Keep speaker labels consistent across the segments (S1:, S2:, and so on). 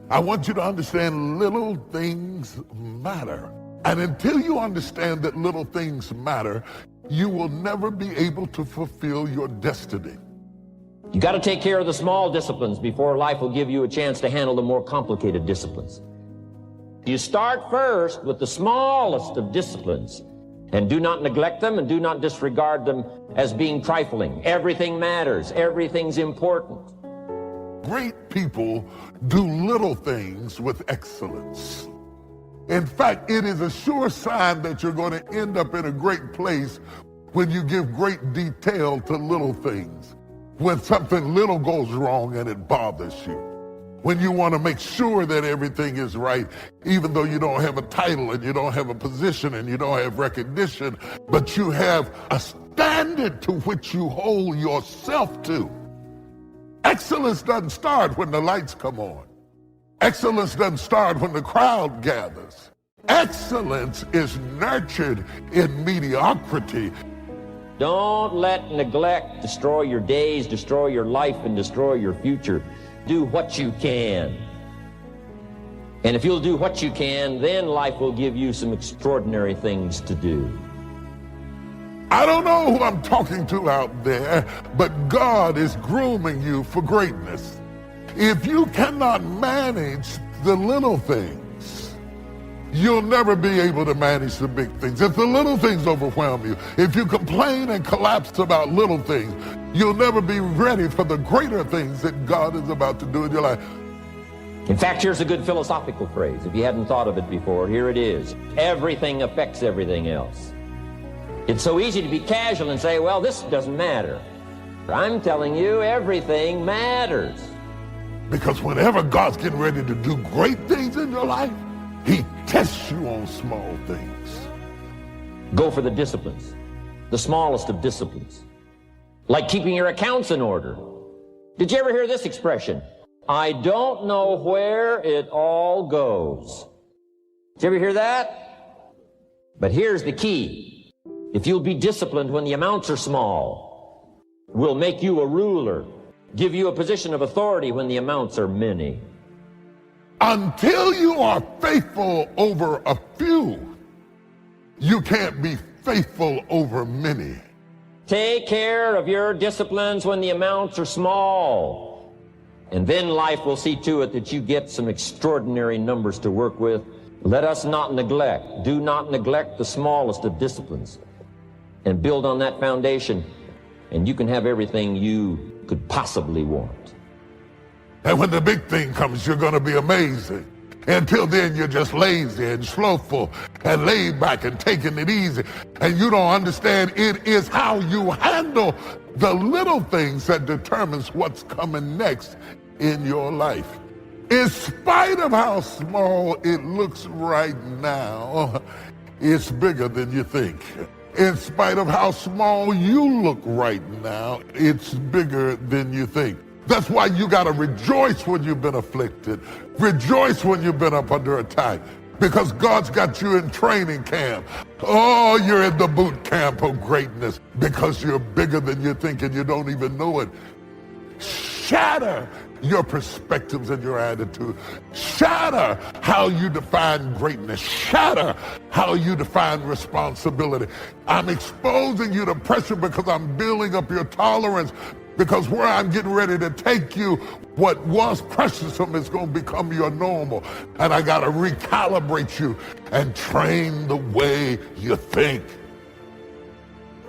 S1: I want you to understand little things matter. And until you understand that little things matter, you will never be able to fulfill your destiny.
S2: You got to take care of the small disciplines before life will give you a chance to handle the more complicated disciplines. You start first with the smallest of disciplines, and do not neglect them and do not disregard them as being trifling. Everything matters. Everything's important.
S1: Great people do little things with excellence. In fact, it is a sure sign that you're going to end up in a great place when you give great detail to little things. When something little goes wrong and it bothers you. When you want to make sure that everything is right, even though you don't have a title and you don't have a position and you don't have recognition, but you have a standard to which you hold yourself to. Excellence doesn't start when the lights come on. Excellence doesn't start when the crowd gathers. Excellence is nurtured in mediocrity.
S2: Don't let neglect destroy your days, destroy your life, and destroy your future. Do what you can. And if you'll do what you can, then life will give you some extraordinary things to do.
S1: I don't know who I'm talking to out there, but God is grooming you for greatness. If you cannot manage the little things, you'll never be able to manage the big things. If the little things overwhelm you, if you complain and collapse about little things, you'll never be ready for the greater things that God is about to do in your life.
S2: In fact, here's a good philosophical phrase. If you hadn't thought of it before, here it is. Everything affects everything else. It's so easy to be casual and say, well, this doesn't matter. I'm telling you, everything matters.
S1: Because whenever God's getting ready to do great things in your life, He tests you on small things.
S2: Go for the disciplines, the smallest of disciplines. Like keeping your accounts in order. Did you ever hear this expression? I don't know where it all goes. Did you ever hear that? But here's the key. If you'll be disciplined when the amounts are small, we'll make you a ruler, give you a position of authority when the amounts are many.
S1: Until you are faithful over a few, you can't be faithful over many.
S2: Take care of your disciplines when the amounts are small. And then life will see to it that you get some extraordinary numbers to work with. Let us not neglect. Do not neglect the smallest of disciplines. And build on that foundation, and you can have everything you could possibly want.
S1: And when the big thing comes, you're going to be amazing. Until then, you're just lazy and slothful and laid back and taking it easy. And you don't understand it is how you handle the little things that determines what's coming next in your life. In spite of how small it looks right now, it's bigger than you think. In spite of how small you look right now, it's bigger than you think. That's why you got to rejoice when you've been afflicted. Rejoice when you've been up under attack. Because God's got you in training camp. Oh, you're in the boot camp of greatness. Because you're bigger than you think and you don't even know it. Shatter your perspectives and your attitude. Shatter how you define greatness. Shatter how you define responsibility. I'm exposing you to pressure because I'm building up your tolerance. Because where I'm getting ready to take you, what was precious is going to become your normal. And I got to recalibrate you and train the way you think.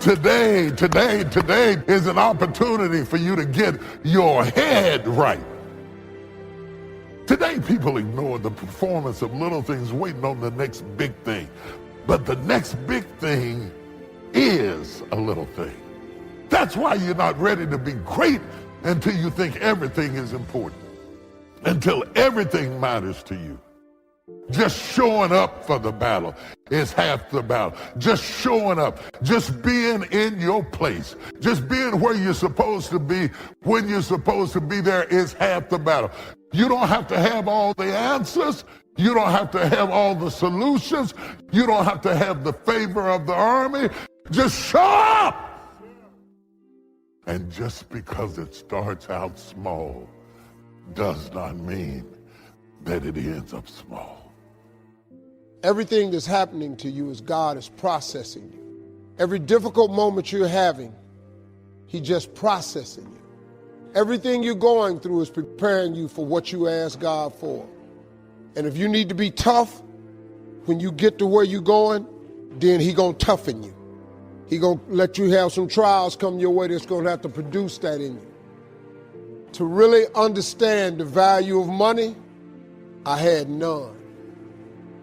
S1: Today is an opportunity for you to get your head right. Today, people ignore the performance of little things waiting on the next big thing. But the next big thing is a little thing. That's why you're not ready to be great until you think everything is important, until everything matters to you. Just showing up for the battle is half the battle. Just showing up, just being in your place, just being where you're supposed to be when you're supposed to be there is half the battle. You don't have to have all the answers. You don't have to have all the solutions. You don't have to have the favor of the army. Just show up. And just because it starts out small does not mean that it ends up small.
S3: Everything that's happening to you is God is processing you. Every difficult moment you're having, He's just processing you. Everything you're going through is preparing you for what you ask God for. And if you need to be tough, when you get to where you're going, then He gonna toughen you. He gonna let you have some trials come your way that's gonna have to produce that in you. To really understand the value of money, I had none.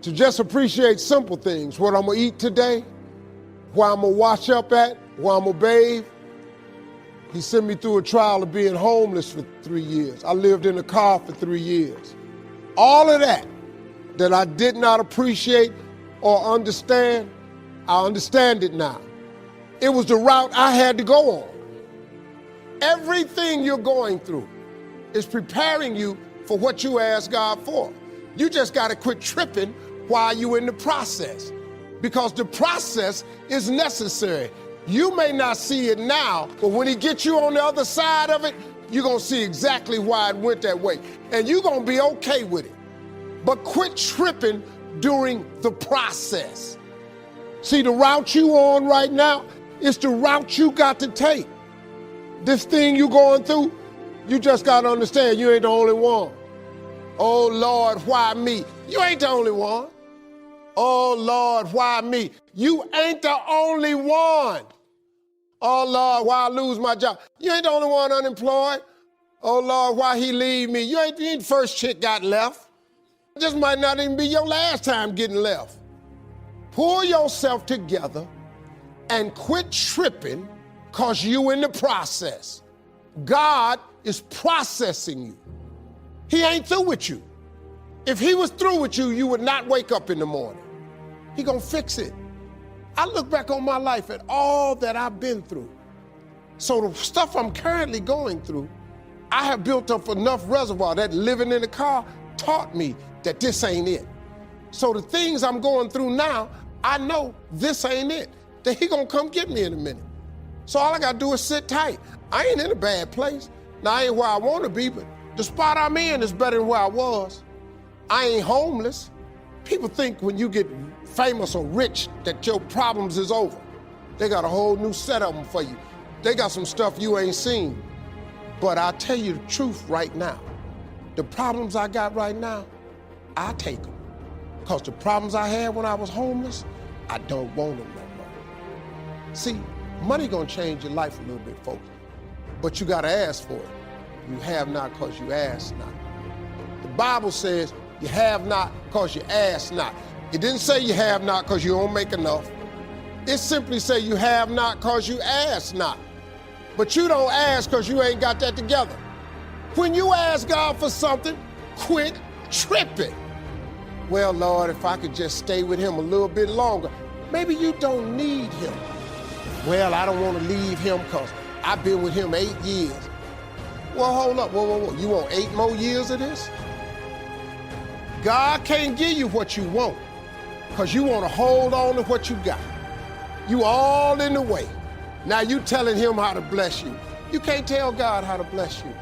S3: To just appreciate simple things, what I'm gonna eat today, where I'm gonna wash up at, where I'm gonna bathe. He sent me through a trial of being homeless for 3 years. I lived in a car for 3 years. All of that I did not appreciate or understand, I understand it now. It was the route I had to go on. Everything you're going through is preparing you for what you ask God for. You just got to quit tripping while you're in the process, because the process is necessary. You may not see it now, but when He gets you on the other side of it, you're going to see exactly why it went that way. And you're going to be okay with it. But quit tripping during the process. See, the route you on right now is the route you got to take. This thing you going through, you just got to understand you ain't the only one. Oh, Lord, why me? You ain't the only one. Oh, Lord, why me? You ain't the only one. Oh, Lord, why I lose my job? You ain't the only one unemployed. Oh, Lord, why He leave me? You ain't the first chick got left. This might not even be your last time getting left. Pull yourself together and quit tripping because you in the process. God is processing you. He ain't through with you. If He was through with you, you would not wake up in the morning. He gonna fix it. I look back on my life at all that I've been through. So the stuff I'm currently going through, I have built up enough reservoir that living in the car taught me that this ain't it. So the things I'm going through now, I know this ain't it. That He gonna come get me in a minute. So all I gotta do is sit tight. I ain't in a bad place. Now I ain't where I wanna be, but the spot I'm in is better than where I was. I ain't homeless. People think when you get famous or rich that your problems is over. They got a whole new set of them for you. They got some stuff you ain't seen. But I'll tell you the truth right now. The problems I got right now, I take them. Because the problems I had when I was homeless, I don't want them no more. See, money gonna change your life a little bit, folks. But you gotta ask for it. You have not because you ask not. The Bible says you have not because you ask not. It didn't say you have not because you don't make enough. It simply say you have not because you ask not. But you don't ask because you ain't got that together. When you ask God for something, quit tripping. Well, Lord, if I could just stay with Him a little bit longer. Maybe you don't need Him. Well, I don't want to leave Him because I've been with Him 8 years. Well, hold up, whoa. You want 8 more years of this? God can't give you what you want because you want to hold on to what you got. You all in the way. Now you telling Him how to bless you. You can't tell God how to bless you.